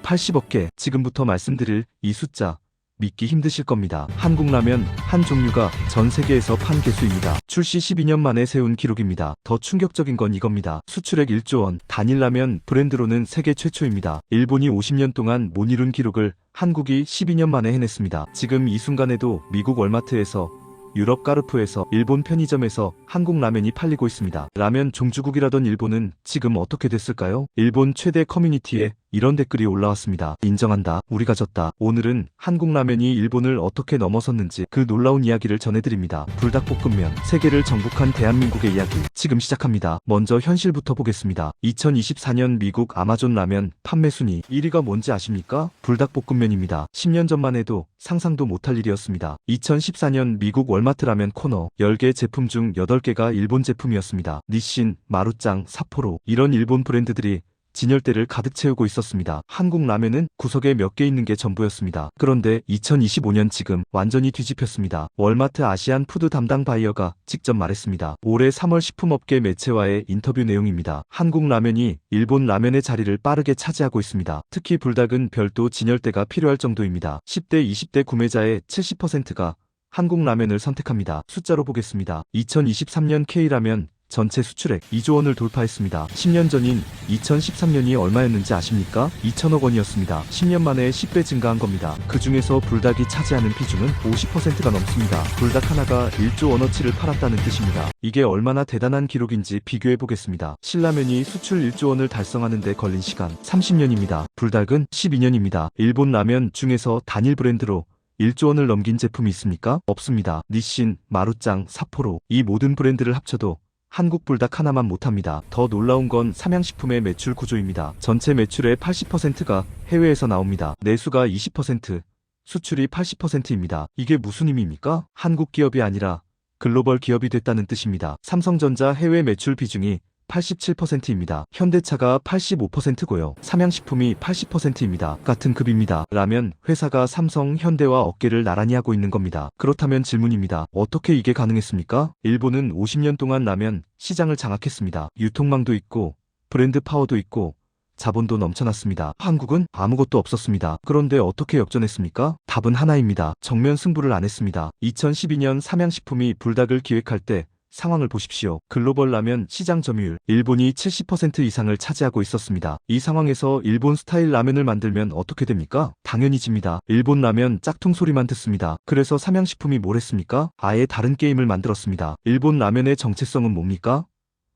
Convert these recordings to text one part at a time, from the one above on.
80억 개. 지금부터 말씀드릴 이 숫자 믿기 힘드실 겁니다. 한국라면 한 종류가 전 세계에서 판 개수입니다. 출시 12년 만에 세운 기록입니다. 더 충격적인 건 이겁니다. 수출액 1조 원, 단일 라면 브랜드로는 세계 최초입니다. 일본이 50년 동안 못 이룬 기록을 한국이 12년 만에 해냈습니다. 지금 이 순간에도 미국 월마트에서, 유럽 까르푸에서, 일본 편의점에서 한국 라면이 팔리고 있습니다. 라면 종주국이라던 일본은 지금 어떻게 됐을까요? 일본 최대 커뮤니티에 이런 댓글이 올라왔습니다. 인정한다. 우리가 졌다. 오늘은 한국 라면이 일본을 어떻게 넘어섰는지 그 놀라운 이야기를 전해드립니다. 불닭볶음면, 세계를 정복한 대한민국의 이야기 지금 시작합니다. 먼저 현실부터 보겠습니다. 2024년 미국 아마존 라면 판매 순위 1위가 뭔지 아십니까? 불닭볶음면입니다. 10년 전만 해도 상상도 못할 일이었습니다. 2014년 미국 월마트 라면 코너 10개 제품 중 8개가 일본 제품이었습니다. 니신, 마루짱, 삿포로 이런 일본 브랜드들이 진열대를 가득 채우고 있었습니다. 한국 라면은 구석에 몇 개 있는 게 전부였습니다. 그런데 2025년 지금 완전히 뒤집혔습니다. 월마트 아시안 푸드 담당 바이어가 직접 말했습니다. 올해 3월 식품업계 매체와의 인터뷰 내용입니다. 한국 라면이 일본 라면의 자리를 빠르게 차지하고 있습니다. 특히 불닭은 별도 진열대가 필요할 정도입니다. 10대, 20대 구매자의 70%가 한국 라면을 선택합니다. 숫자로 보겠습니다. 2023년 K라면 전체 수출액 2조 원을 돌파했습니다. 10년 전인 2013년이 얼마였는지 아십니까? 2천억 원이었습니다. 10년 만에 10배 증가한 겁니다. 그 중에서 불닭이 차지하는 비중은 50%가 넘습니다. 불닭 하나가 1조 원어치를 팔았다는 뜻입니다. 이게 얼마나 대단한 기록인지 비교해 보겠습니다. 신라면이 수출 1조 원을 달성하는 데 걸린 시간 30년입니다. 불닭은 12년입니다. 일본 라면 중에서 단일 브랜드로 1조 원을 넘긴 제품이 있습니까? 없습니다. 니신, 마루짱, 삿포로 이 모든 브랜드를 합쳐도 한국 불닭 하나만 못합니다. 더 놀라운 건 삼양식품의 매출 구조입니다. 전체 매출의 80%가 해외에서 나옵니다. 내수가 20%, 수출이 80%입니다. 이게 무슨 의미입니까? 한국 기업이 아니라 글로벌 기업이 됐다는 뜻입니다. 삼성전자 해외 매출 비중이 87%입니다. 현대차가 85%고요. 삼양식품이 80%입니다. 같은 급입니다. 라면 회사가 삼성, 현대와 어깨를 나란히 하고 있는 겁니다. 그렇다면 질문입니다. 어떻게 이게 가능했습니까? 일본은 50년 동안 라면 시장을 장악했습니다. 유통망도 있고 브랜드 파워도 있고 자본도 넘쳐났습니다. 한국은 아무것도 없었습니다. 그런데 어떻게 역전했습니까? 답은 하나입니다. 정면 승부를 안 했습니다. 2012년 삼양식품이 불닭을 기획할 때 상황을 보십시오. 글로벌 라면 시장 점유율 일본이 70% 이상을 차지하고 있었습니다. 이 상황에서 일본 스타일 라면을 만들면 어떻게 됩니까? 당연히 집니다. 일본 라면 짝퉁 소리만 듣습니다. 그래서 삼양식품이 뭘 했습니까? 아예 다른 게임을 만들었습니다. 일본 라면의 정체성은 뭡니까?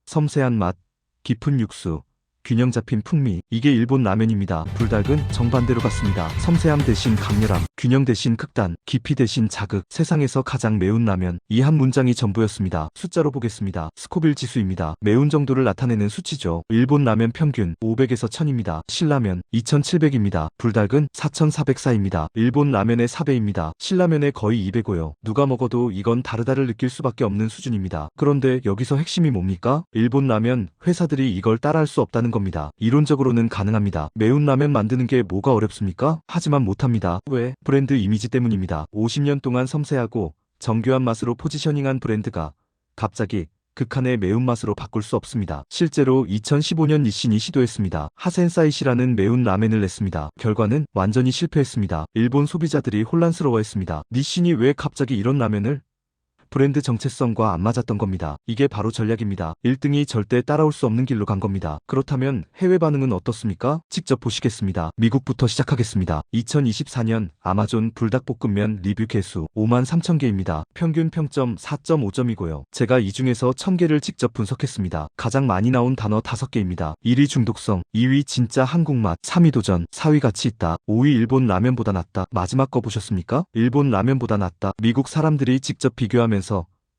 섬세한 맛, 깊은 육수, 균형 잡힌 풍미. 이게 일본 라면입니다. 불닭은 정반대로 갔습니다. 섬세함 대신 강렬함, 균형 대신 극단, 깊이 대신 자극. 세상에서 가장 매운 라면. 이 한 문장이 전부였습니다. 숫자로 보겠습니다. 스코빌 지수입니다. 매운 정도를 나타내는 수치죠. 일본 라면 평균 500에서 1000입니다. 신라면 2700입니다. 불닭은 4404입니다. 일본 라면의 4배입니다. 신라면의 거의 2배고요. 누가 먹어도 이건 다르다를 느낄 수밖에 없는 수준입니다. 그런데 여기서 핵심이 뭡니까? 일본 라면 회사들이 이걸 따라할 수 없다는 겁니다. 이론적으로는 가능합니다. 매운 라면 만드는 게 뭐가 어렵습니까? 하지만 못합니다. 왜? 브랜드 이미지 때문입니다. 50년 동안 섬세하고 정교한 맛으로 포지셔닝한 브랜드가 갑자기 극한의 매운맛으로 바꿀 수 없습니다. 실제로 2015년 니신이 시도했습니다. 하센사이시라는 매운 라멘을 냈습니다. 결과는 완전히 실패했습니다. 일본 소비자들이 혼란스러워했습니다. 니신이 왜 갑자기 이런 라면을? 브랜드 정체성과 안 맞았던 겁니다. 이게 바로 전략입니다. 1등이 절대 따라올 수 없는 길로 간 겁니다. 그렇다면 해외 반응은 어떻습니까? 직접 보시겠습니다. 미국부터 시작하겠습니다. 2024년 아마존 불닭볶음면 리뷰 개수 53,000개입니다. 평균 평점 4.5점이고요. 제가 이 중에서 1000개를 직접 분석했습니다. 가장 많이 나온 단어 5개입니다. 1위 중독성, 2위 진짜 한국맛, 3위 도전, 4위 가치 있다, 5위 일본 라면보다 낫다. 마지막 거 보셨습니까? 일본 라면보다 낫다. 미국 사람들이 직접 비교하면서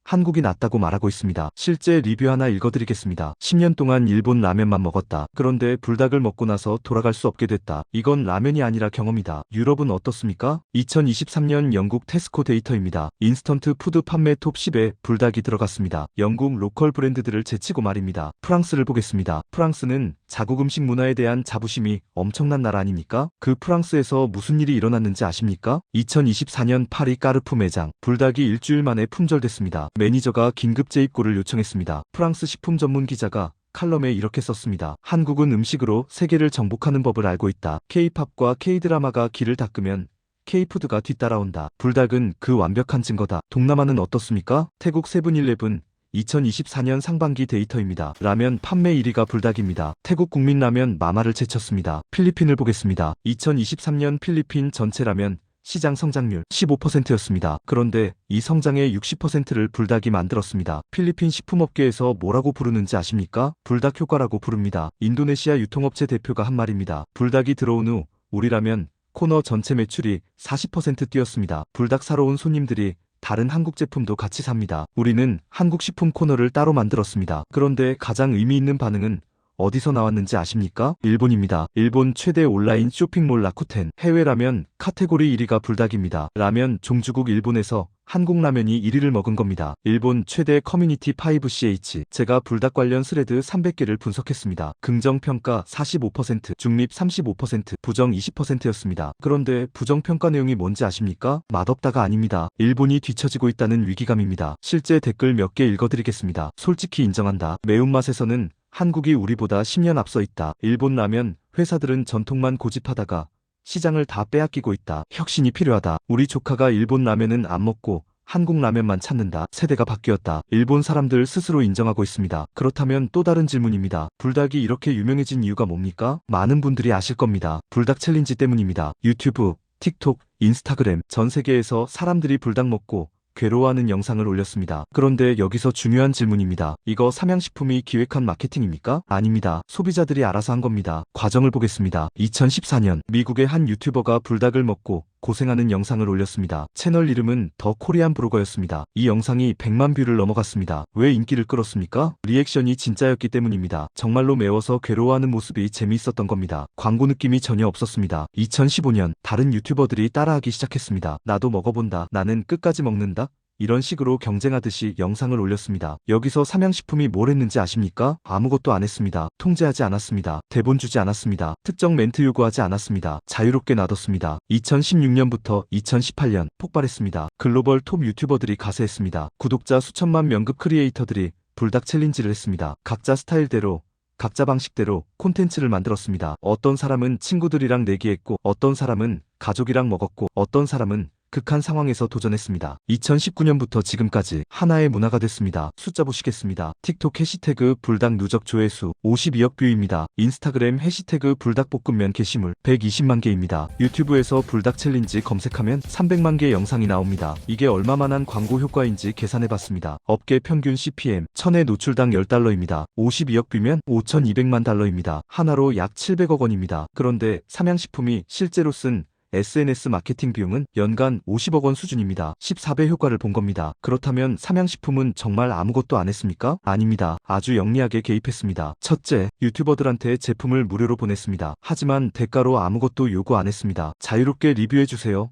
한국이 낫다고 말하고 있습니다. 실제 리뷰 하나 읽어드리겠습니다. 10년 동안 일본 라면만 먹었다. 그런데 불닭을 먹고 나서 돌아갈 수 없게 됐다. 이건 라면이 아니라 경험이다. 유럽은 어떻습니까? 2023년 영국 테스코 데이터입니다. 인스턴트 푸드 판매 톱 10에 불닭이 들어갔습니다. 영국 로컬 브랜드들을 제치고 말입니다. 프랑스를 보겠습니다. 프랑스는 자국 음식 문화에 대한 자부심이 엄청난 나라 아닙니까? 그 프랑스에서 무슨 일이 일어났는지 아십니까? 2024년 파리 까르푸 매장 불닭이 일주일 만에 품절됐습니다. 매니저가 긴급 재입고를 요청했습니다. 프랑스 식품 전문 기자가 칼럼에 이렇게 썼습니다. 한국은 음식으로 세계를 정복하는 법을 알고 있다. K-팝과 K-드라마가 길을 닦으면 K-푸드가 뒤따라온다. 불닭은 그 완벽한 증거다. 동남아는 어떻습니까? 태국 세븐일레븐 2024년 상반기 데이터입니다. 라면 판매 1위가 불닭입니다. 태국 국민 라면 마마를 제쳤습니다. 필리핀을 보겠습니다. 2023년 필리핀 전체 라면 시장 성장률 15%였습니다. 그런데 이 성장의 60%를 불닭이 만들었습니다. 필리핀 식품업계에서 뭐라고 부르는지 아십니까? 불닭 효과라고 부릅니다. 인도네시아 유통업체 대표가 한 말입니다. 불닭이 들어온 후 우리 라면 코너 전체 매출이 40% 뛰었습니다. 불닭 사러 온 손님들이 다른 한국 제품도 같이 삽니다. 우리는 한국 식품 코너를 따로 만들었습니다. 그런데 가장 의미 있는 반응은 어디서 나왔는지 아십니까? 일본입니다. 일본 최대 온라인 쇼핑몰 라쿠텐. 해외 라면 카테고리 1위가 불닭입니다. 라면 종주국 일본에서 한국 라면이 1위를 먹은 겁니다. 일본 최대 커뮤니티 5CH. 제가 불닭 관련 스레드 300개를 분석했습니다. 긍정평가 45%, 중립 35%, 부정 20%였습니다. 그런데 부정평가 내용이 뭔지 아십니까? 맛없다가 아닙니다. 일본이 뒤처지고 있다는 위기감입니다. 실제 댓글 몇 개 읽어드리겠습니다. 솔직히 인정한다. 매운맛에서는 한국이 우리보다 10년 앞서 있다. 일본 라면 회사들은 전통만 고집하다가 시장을 다 빼앗기고 있다. 혁신이 필요하다. 우리 조카가 일본 라면은 안 먹고 한국 라면만 찾는다. 세대가 바뀌었다. 일본 사람들 스스로 인정하고 있습니다. 그렇다면 또 다른 질문입니다. 불닭이 이렇게 유명해진 이유가 뭡니까? 많은 분들이 아실 겁니다. 불닭 챌린지 때문입니다. 유튜브, 틱톡, 인스타그램 전 세계에서 사람들이 불닭 먹고 괴로워하는 영상을 올렸습니다. 그런데 여기서 중요한 질문입니다. 이거 삼양식품이 기획한 마케팅입니까? 아닙니다. 소비자들이 알아서 한 겁니다. 과정을 보겠습니다. 2014년 미국의 한 유튜버가 불닭을 먹고 고생하는 영상을 올렸습니다. 채널 이름은 더 코리안 브로거였습니다. 이 영상이 100만 뷰를 넘어갔습니다. 왜 인기를 끌었습니까? 리액션이 진짜였기 때문입니다. 정말로 매워서 괴로워하는 모습이 재미있었던 겁니다. 광고 느낌이 전혀 없었습니다. 2015년 다른 유튜버들이 따라하기 시작했습니다. 나도 먹어본다. 나는 끝까지 먹는다. 이런 식으로 경쟁하듯이 영상을 올렸습니다. 여기서 삼양식품이 뭘 했는지 아십니까? 아무것도 안 했습니다. 통제하지 않았습니다. 대본 주지 않았습니다. 특정 멘트 요구하지 않았습니다. 자유롭게 놔뒀습니다. 2016년부터 2018년 폭발했습니다. 글로벌 톱 유튜버들이 가세했습니다. 구독자 수천만 명급 크리에이터들이 불닭 챌린지를 했습니다. 각자 스타일대로 각자 방식대로 콘텐츠를 만들었습니다. 어떤 사람은 친구들이랑 내기했고 어떤 사람은 가족이랑 먹었고 어떤 사람은 극한 상황에서 도전했습니다. 2019년부터 지금까지 하나의 문화가 됐습니다. 숫자 보시겠습니다. 틱톡 해시태그 불닭 누적 조회수 52억 뷰입니다. 인스타그램 해시태그 불닭볶음면 게시물 120만 개입니다. 유튜브에서 불닭 챌린지 검색하면 300만 개 영상이 나옵니다. 이게 얼마만한 광고 효과인지 계산해봤습니다. 업계 평균 CPM 1000회 노출당 10달러입니다. 52억 뷰면 5200만 달러입니다. 하나로 약 700억 원입니다. 그런데 삼양식품이 실제로 쓴 SNS 마케팅 비용은 연간 50억 원 수준입니다. 14배 효과를 본 겁니다. 그렇다면 삼양식품은 정말 아무것도 안 했습니까? 아닙니다. 아주 영리하게 개입했습니다. 첫째, 유튜버들한테 제품을 무료로 보냈습니다. 하지만 대가로 아무것도 요구 안 했습니다. 자유롭게 리뷰해주세요.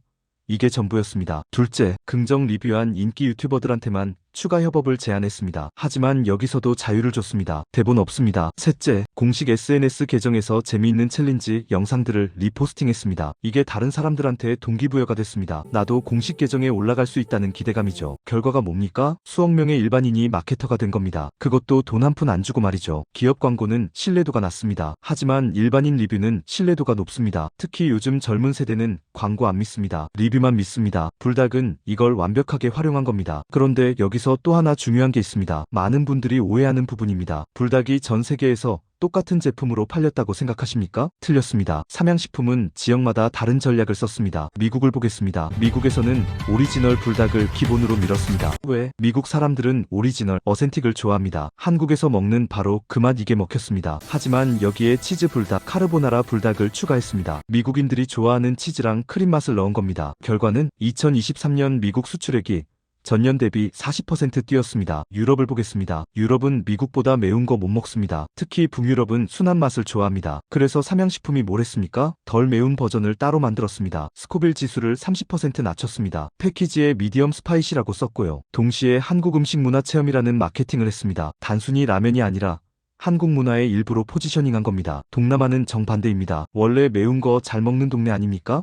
이게 전부였습니다. 둘째, 긍정 리뷰한 인기 유튜버들한테만 추가 협업을 제안했습니다. 하지만 여기서도 자유를 줬습니다. 대본 없습니다. 셋째, 공식 SNS 계정에서 재미있는 챌린지 영상들을 리포스팅했습니다. 이게 다른 사람들한테 동기부여가 됐습니다. 나도 공식 계정에 올라갈 수 있다는 기대감이죠. 결과가 뭡니까? 수억 명의 일반인이 마케터가 된 겁니다. 그것도 돈 한 푼 안 주고 말이죠. 기업 광고는 신뢰도가 낮습니다. 하지만 일반인 리뷰는 신뢰도가 높습니다. 특히 요즘 젊은 세대는 광고 안 믿습니다. 리뷰만 믿습니다. 불닭은 이걸 완벽하게 활용한 겁니다. 그런데 여기서 또 하나 중요한 게 있습니다. 많은 분들이 오해하는 부분입니다. 불닭이 전 세계에서 똑같은 제품으로 팔렸다고 생각하십니까? 틀렸습니다. 삼양식품은 지역마다 다른 전략을 썼습니다. 미국을 보겠습니다. 미국에서는 오리지널 불닭을 기본으로 밀었습니다. 왜? 미국 사람들은 오리지널, 어센틱을 좋아합니다. 한국에서 먹는 바로 그 맛 이게 먹혔습니다. 하지만 여기에 치즈 불닭, 카르보나라 불닭을 추가했습니다. 미국인들이 좋아하는 치즈랑 크림 맛을 넣은 겁니다. 결과는 2023년 미국 수출액이 전년 대비 40% 뛰었습니다. 유럽을 보겠습니다. 유럽은 미국보다 매운 거 못 먹습니다. 특히 북유럽은 순한 맛을 좋아합니다. 그래서 삼양식품이 뭘 했습니까? 덜 매운 버전을 따로 만들었습니다. 스코빌 지수를 30% 낮췄습니다. 패키지에 미디엄 스파이시라고 썼고요. 동시에 한국 음식 문화 체험이라는 마케팅을 했습니다. 단순히 라면이 아니라 한국 문화의 일부로 포지셔닝한 겁니다. 동남아는 정반대입니다. 원래 매운 거 잘 먹는 동네 아닙니까?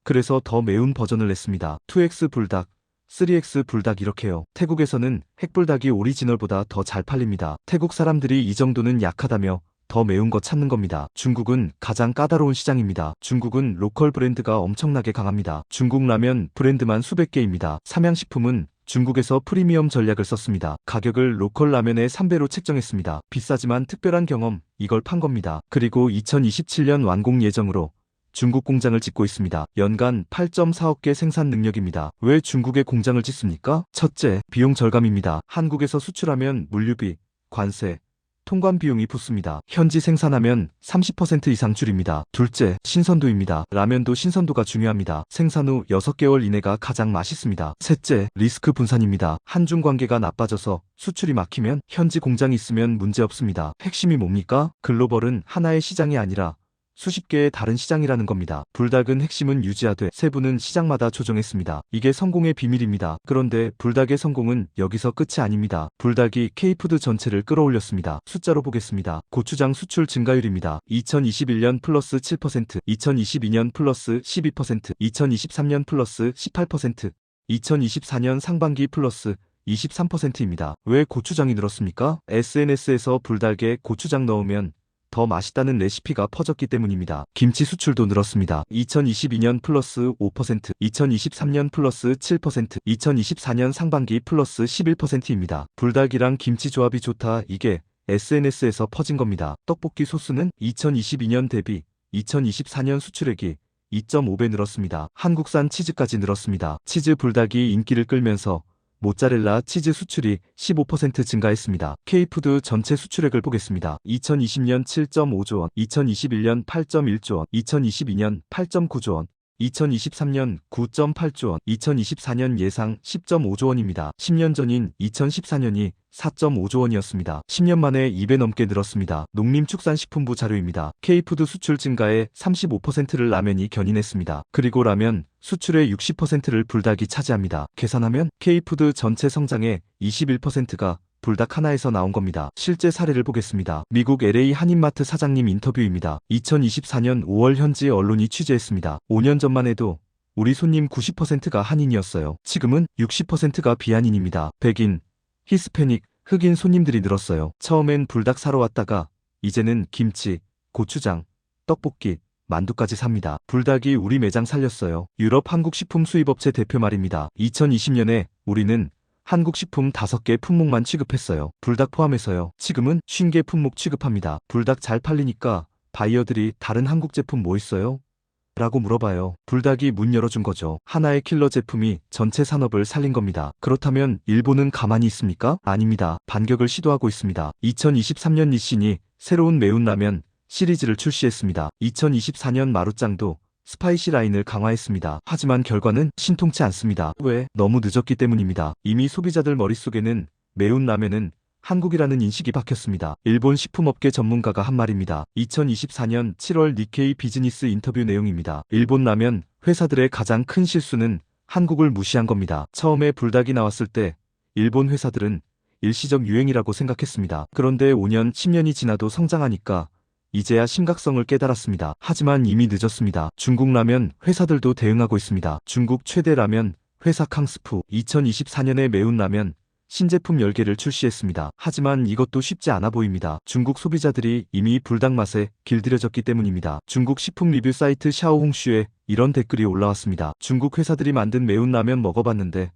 그래서 더 매운 버전을 냈습니다. 2X 불닭, 3X 불닭 이렇게요. 태국에서는 핵불닭이 오리지널보다 더 잘 팔립니다. 태국 사람들이 이 정도는 약하다며 더 매운 거 찾는 겁니다. 중국은 가장 까다로운 시장입니다. 중국은 로컬 브랜드가 엄청나게 강합니다. 중국 라면 브랜드만 수백 개입니다. 삼양식품은 중국에서 프리미엄 전략을 썼습니다. 가격을 로컬 라면의 3배로 책정했습니다. 비싸지만 특별한 경험, 이걸 판 겁니다. 그리고 2027년 완공 예정으로 중국 공장을 짓고 있습니다. 연간 8.4억 개 생산 능력입니다. 왜 중국에 공장을 짓습니까? 첫째, 비용 절감입니다. 한국에서 수출하면 물류비, 관세, 통관 비용이 붙습니다. 현지 생산하면 30% 이상 줄입니다. 둘째, 신선도입니다. 라면도 신선도가 중요합니다. 생산 후 6개월 이내가 가장 맛있습니다. 셋째, 리스크 분산입니다. 한중 관계가 나빠져서 수출이 막히면 현지 공장이 있으면 문제 없습니다. 핵심이 뭡니까? 글로벌은 하나의 시장이 아니라 수십 개의 다른 시장이라는 겁니다. 불닭은 핵심은 유지하되 세부는 시장마다 조정했습니다. 이게 성공의 비밀입니다. 그런데 불닭의 성공은 여기서 끝이 아닙니다. 불닭이 K푸드 전체를 끌어올렸습니다. 숫자로 보겠습니다. 고추장 수출 증가율입니다. 2021년 플러스 7%, 2022년 플러스 12%, 2023년 플러스 18%, 2024년 상반기 플러스 23%입니다. 왜 고추장이 늘었습니까? SNS에서 불닭에 고추장 넣으면 더 맛있다는 레시피가 퍼졌기 때문입니다. 김치 수출도 늘었습니다. 2022년 플러스 5%, 2023년 플러스 7%, 2024년 상반기 플러스 11%입니다. 불닭이랑 김치 조합이 좋다, 이게 SNS에서 퍼진 겁니다. 떡볶이 소스는 2022년 대비 2024년 수출액이 2.5배 늘었습니다. 한국산 치즈까지 늘었습니다. 치즈 불닭이 인기를 끌면서 모짜렐라 치즈 수출이 15% 증가했습니다. K푸드 전체 수출액을 보겠습니다. 2020년 7.5조 원, 2021년 8.1조 원, 2022년 8.9조 원, 2023년 9.8조 원, 2024년 예상 10.5조 원입니다. 10년 전인 2014년이 4.5조 원이었습니다. 10년 만에 2배 넘게 늘었습니다. 농림축산식품부 자료입니다. K푸드 수출 증가의 35%를 라면이 견인했습니다. 그리고 라면 수출의 60%를 불닭이 차지합니다. 계산하면 K푸드 전체 성장의 21%가 불닭 하나에서 나온 겁니다. 실제 사례를 보겠습니다. 미국 LA 한인마트 사장님 인터뷰입니다. 2024년 5월 현지 언론이 취재했습니다. 5년 전만 해도 우리 손님 90%가 한인이었어요. 지금은 60%가 비한인입니다. 백인, 히스패닉, 흑인 손님들이 늘었어요. 처음엔 불닭 사러 왔다가 이제는 김치, 고추장, 떡볶이, 만두까지 삽니다. 불닭이 우리 매장 살렸어요. 유럽 한국식품 수입업체 대표 말입니다. 2020년에 우리는 한국 식품 5개 품목만 취급했어요. 불닭 포함해서요. 지금은 50개 품목 취급합니다. 불닭 잘 팔리니까 바이어들이 다른 한국 제품 뭐 있어요? 라고 물어봐요. 불닭이 문 열어준 거죠. 하나의 킬러 제품이 전체 산업을 살린 겁니다. 그렇다면 일본은 가만히 있습니까? 아닙니다. 반격을 시도하고 있습니다. 2023년 니신이 새로운 매운 라면 시리즈를 출시했습니다. 2024년 마루짱도 스파이시 라인을 강화했습니다. 하지만 결과는 신통치 않습니다. 왜? 너무 늦었기 때문입니다. 이미 소비자들 머릿속에는 매운 라면은 한국이라는 인식이 박혔습니다. 일본 식품업계 전문가가 한 말입니다. 2024년 7월 니케이 비즈니스 인터뷰 내용입니다. 일본 라면 회사들의 가장 큰 실수는 한국을 무시한 겁니다. 처음에 불닭이 나왔을 때 일본 회사들은 일시적 유행이라고 생각했습니다. 그런데 5년, 10년이 지나도 성장하니까 이제야 심각성을 깨달았습니다. 하지만 이미 늦었습니다. 중국 라면 회사들도 대응하고 있습니다. 중국 최대 라면 회사 캉스푸 2024년에 매운 라면 신제품 10개를 출시했습니다. 하지만 이것도 쉽지 않아 보입니다. 중국 소비자들이 이미 불닭 맛에 길들여졌기 때문입니다. 중국 식품 리뷰 사이트 샤오홍슈에 이런 댓글이 올라왔습니다. 중국 회사들이 만든 매운 라면 먹어봤는데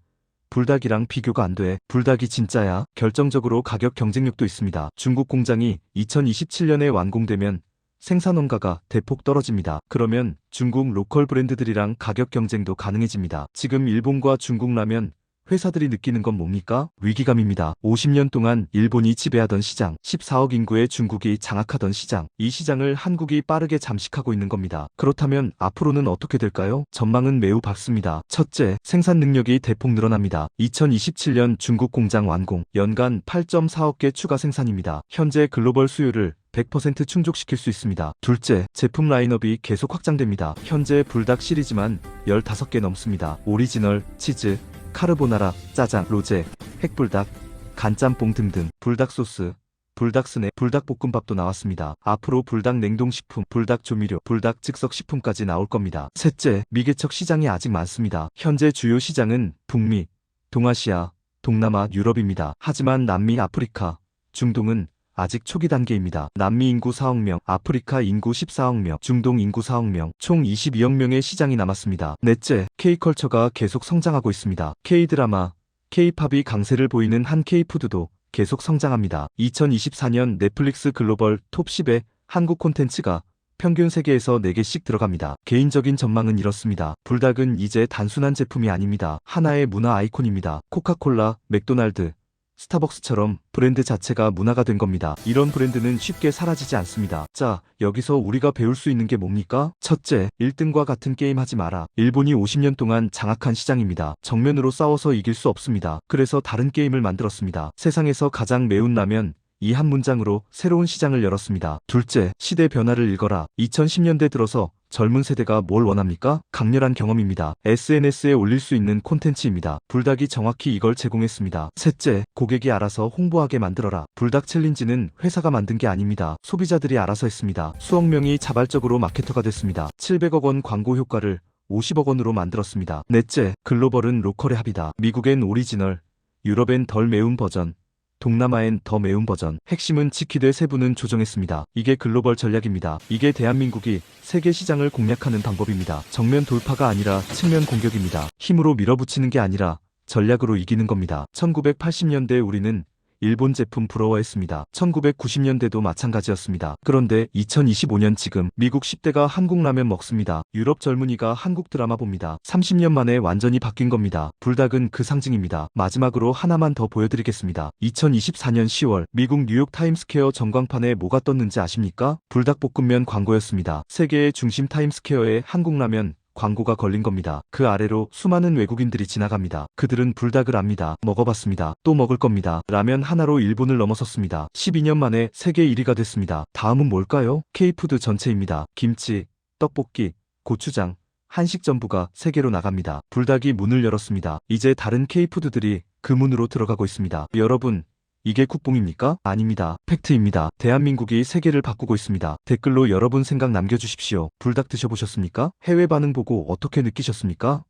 불닭이랑 비교가 안 돼. 불닭이 진짜야. 결정적으로 가격 경쟁력도 있습니다. 중국 공장이 2027년에 완공되면 생산 원가가 대폭 떨어집니다. 그러면 중국 로컬 브랜드들이랑 가격 경쟁도 가능해집니다. 지금 일본과 중국 라면 회사들이 느끼는 건 뭡니까? 위기감입니다. 50년 동안 일본이 지배하던 시장, 14억 인구의 중국이 장악하던 시장, 이 시장을 한국이 빠르게 잠식하고 있는 겁니다. 그렇다면 앞으로는 어떻게 될까요? 전망은 매우 밝습니다. 첫째, 생산 능력이 대폭 늘어납니다. 2027년 중국 공장 완공, 연간 8.4억 개 추가 생산입니다. 현재 글로벌 수요를 100% 충족시킬 수 있습니다. 둘째, 제품 라인업이 계속 확장됩니다. 현재 불닭 시리즈만 15개 넘습니다. 오리지널, 치즈, 카르보나라, 짜장, 로제, 핵불닭, 간짬뽕 등등, 불닭 소스, 불닭 스낵, 불닭볶음밥도 나왔습니다. 앞으로 불닭 냉동식품, 불닭 조미료, 불닭 즉석식품까지 나올 겁니다. 셋째, 미개척 시장이 아직 많습니다. 현재 주요 시장은 북미, 동아시아, 동남아, 유럽입니다. 하지만 남미, 아프리카, 중동은 아직 초기 단계입니다. 남미 인구 4억 명, 아프리카 인구 14억 명, 중동 인구 4억 명, 총 22억 명의 시장이 남았습니다. 넷째, K컬처가 계속 성장하고 있습니다. K드라마, K팝이 강세를 보이는 한 K푸드도 계속 성장합니다. 2024년 넷플릭스 글로벌 톱 10에 한국 콘텐츠가 평균 세계에서 4개씩 들어갑니다. 개인적인 전망은 이렇습니다. 불닭은 이제 단순한 제품이 아닙니다. 하나의 문화 아이콘입니다. 코카콜라, 맥도날드, 스타벅스처럼 브랜드 자체가 문화가 된 겁니다. 이런 브랜드는 쉽게 사라지지 않습니다. 자, 여기서 우리가 배울 수 있는 게 뭡니까? 첫째, 1등과 같은 게임 하지 마라. 일본이 50년 동안 장악한 시장입니다. 정면으로 싸워서 이길 수 없습니다. 그래서 다른 게임을 만들었습니다. 세상에서 가장 매운 라면, 이 한 문장으로 새로운 시장을 열었습니다. 둘째, 시대 변화를 읽어라. 2010년대 들어서 젊은 세대가 뭘 원합니까? 강렬한 경험입니다. SNS에 올릴 수 있는 콘텐츠입니다. 불닭이 정확히 이걸 제공했습니다. 셋째, 고객이 알아서 홍보하게 만들어라. 불닭 챌린지는 회사가 만든 게 아닙니다. 소비자들이 알아서 했습니다. 수억 명이 자발적으로 마케터가 됐습니다. 700억 원 광고 효과를 50억 원으로 만들었습니다. 넷째, 글로벌은 로컬의 합이다. 미국엔 오리지널, 유럽엔 덜 매운 버전, 동남아엔 더 매운 버전. 핵심은 지키되 세부는 조정했습니다. 이게 글로벌 전략입니다. 이게 대한민국이 세계 시장을 공략하는 방법입니다. 정면 돌파가 아니라 측면 공격입니다. 힘으로 밀어붙이는 게 아니라 전략으로 이기는 겁니다. 1980년대 우리는 일본 제품 부러워했습니다. 1990년대도 마찬가지였습니다. 그런데 2025년 지금 미국 10대가 한국 라면 먹습니다. 유럽 젊은이가 한국 드라마 봅니다. 30년 만에 완전히 바뀐 겁니다. 불닭은 그 상징입니다. 마지막으로 하나만 더 보여드리겠습니다. 2024년 10월 미국 뉴욕 타임스퀘어 전광판에 뭐가 떴는지 아십니까? 불닭볶음면 광고였습니다. 세계의 중심 타임스퀘어에 한국 라면 광고가 걸린 겁니다. 그 아래로 수많은 외국인들이 지나갑니다. 그들은 불닭을 압니다. 먹어봤습니다. 또 먹을 겁니다. 라면 하나로 일본을 넘어섰습니다. 12년 만에 세계 1위가 됐습니다. 다음은 뭘까요? K푸드 전체입니다. 김치, 떡볶이, 고추장, 한식 전부가 세계로 나갑니다. 불닭이 문을 열었습니다. 이제 다른 K푸드들이 그 문으로 들어가고 있습니다. 여러분, 이게 국뽕입니까? 아닙니다. 팩트입니다. 대한민국이 세계를 바꾸고 있습니다. 댓글로 여러분 생각 남겨주십시오. 불닭 드셔보셨습니까? 해외 반응 보고 어떻게 느끼셨습니까?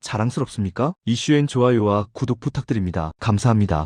자랑스럽습니까? 이슈엔 좋아요와 구독 부탁드립니다. 감사합니다.